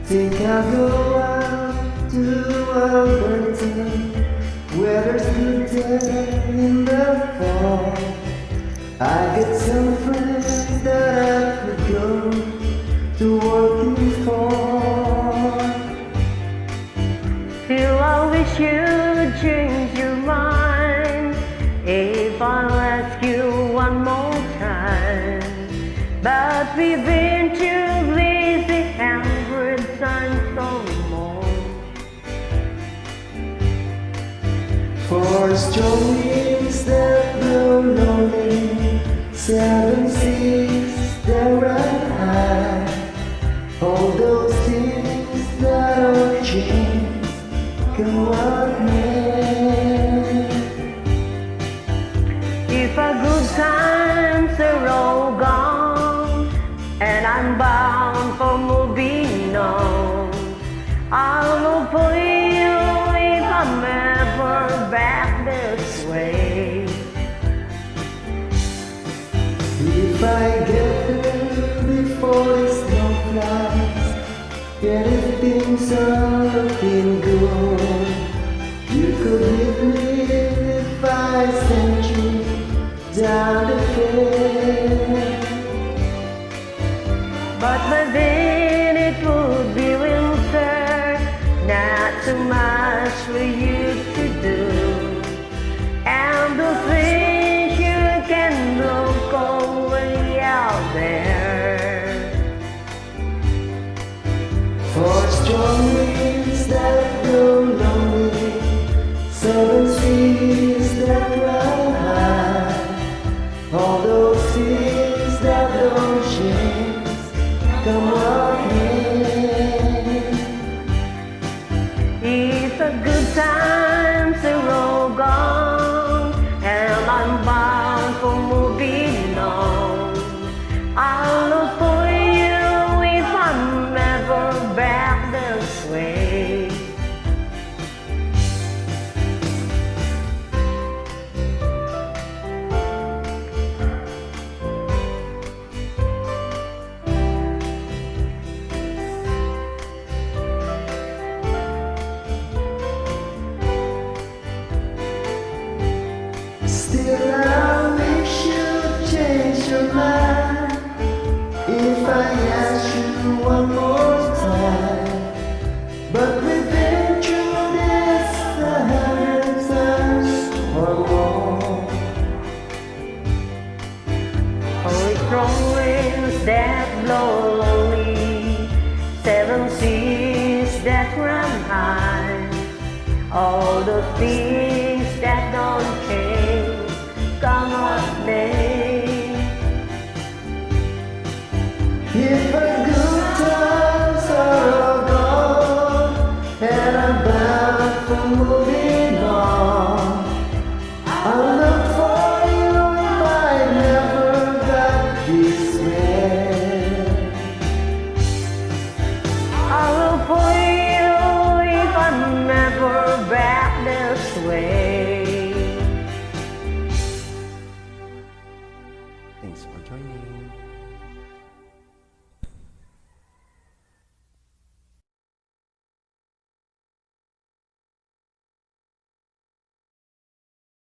Think I'll go out to Alberta, where there's good day in the fall. I got some friends that I could go to working for. Still I wish you'd change your mind if I'll ask you one more time. But we've been too busy 100 times or more. For strong winds that blow lonely, 7 seas that run high, all those things that are changed come what may. If our good times are all gone and I'm bound for moving on, I'll look for you if I'm ever back this way. If I get there before the snow flies, and if things are looking good, you could leave me if I sent you down the fair. But by then it would be winter, not too much for you to do, and the things you can look away out there. For strong winds that blow lonely, 7 seas that run high, all those things that don't change come what may. If the good times are all gone and I'm bound for moving on, I'll look for you if I'm ever back this way. Still I wish you'd change your mind if I ask you one more time. But we've been through this 100 times or more. Only strong winds that blow lonely, 7 seas that run high, all the things that don't change come what may. If the good times are all gone and I'm bound for moving on, I'll look for you if I never got this way. I'll look for you if I'm never back this way. Thanks for joining.